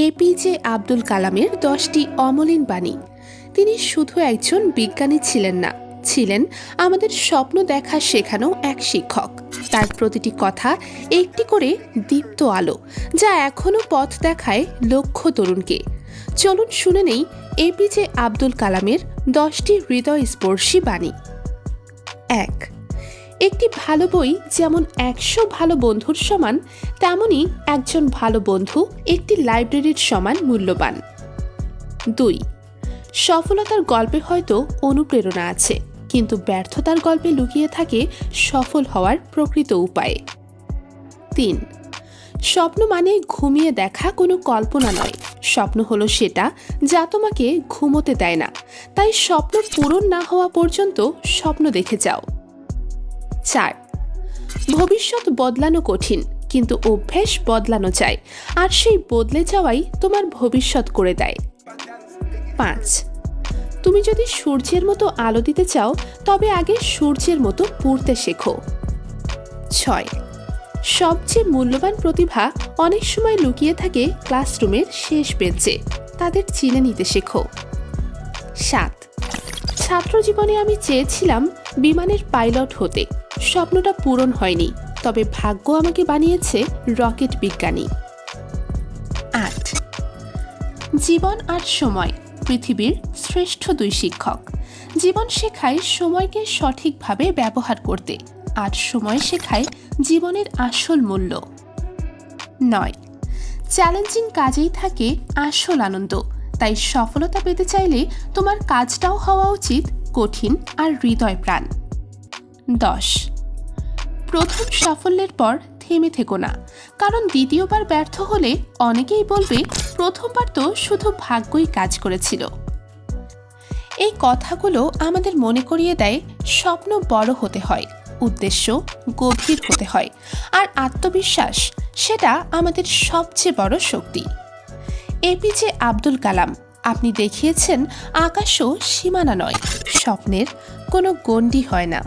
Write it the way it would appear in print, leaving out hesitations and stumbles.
APJ Abdul কালামের 10টি অমলিন বাণী। তিনি শুধু একজন বিজ্ঞানী ছিলেন না, ছিলেন আমাদের স্বপ্ন দেখা শেখানো এক শিক্ষক। তার প্রতিটি কথা একটি করে দীপ্ত আলো, যা এখনও পথ দেখায় লক্ষ তরুণকে। চলুন শুনে নেই এপিজে আব্দুল কালামের 10টি হৃদয়স্পর্শী বাণী। 1. একটি ভালো বই যেমন 100 ভালো বন্ধুর সমান, তেমনি একজন ভালো বন্ধু একটি লাইব্রেরির সমান মূল্যবান। 2. সফলতার গল্পে হয়তো অনুপ্রেরণা আছে, কিন্তু ব্যর্থতার গল্পে লুকিয়ে থাকে সফল হওয়ার প্রকৃত উপায়। 3. স্বপ্ন মানে ঘুমিয়ে দেখা কোনো কল্পনা নয়, স্বপ্ন হলো সেটা যা তোমাকে ঘুমোতে দেয় না, তাই স্বপ্ন পূরণ না হওয়া পর্যন্ত স্বপ্ন দেখে যাও। 4. ভবিষ্যৎ বদলানো কঠিন, কিন্তু অভ্যেস বদলানো যায়, আর সেই বদলে যাওয়াই তোমার ভবিষ্যৎ করে দেয়। 5. তুমি যদি সূর্যের মতো আলো দিতে চাও, তবে আগে সূর্যের মতো পড়তে শেখো। 6. সবচেয়ে মূল্যবান প্রতিভা অনেক সময় লুকিয়ে থাকে ক্লাসরুমের শেষ বেঞ্চে, তাদের চিনে নিতে শেখো। 7. ছাত্র জীবনে আমি চেয়েছিলাম বিমানের পাইলট হতে, স্বপ্নটা পূরণ হয়নি, তবে ভাগ্য আমাকে বানিয়েছে রকেট বিজ্ঞানী। 8. জীবন আর সময় পৃথিবীর শ্রেষ্ঠ 2 শিক্ষক। জীবন শেখায় সময়কে সঠিকভাবে ব্যবহার করতে, আর সময় শেখায় জীবনের আসল মূল্য। 9. চ্যালেঞ্জিং কাজেই থাকে আসল আনন্দ, তাই সফলতা পেতে চাইলে তোমার কাজটাও হওয়া উচিত কঠিন আর হৃদয় প্রাণ। 10. প্রথম সাফল্যের পর থেমে থেকো না, কারণ দ্বিতীয়বার ব্যর্থ হলে অনেকেই বলবে প্রথমবার তো শুধু ভাগ্যই কাজ করেছিল। এই কথাগুলো আমাদের মনে করিয়ে দেয় স্বপ্ন বড় হতে হয়, উদ্দেশ্য গভীর হতে হয়, আর আত্মবিশ্বাস সেটা আমাদের সবচেয়ে বড় শক্তি। এপিজে আব্দুল কালাম, আপনি দেখিয়েছেন আকাশও সীমানা নয়, স্বপ্নের কোনো গণ্ডি হয় না।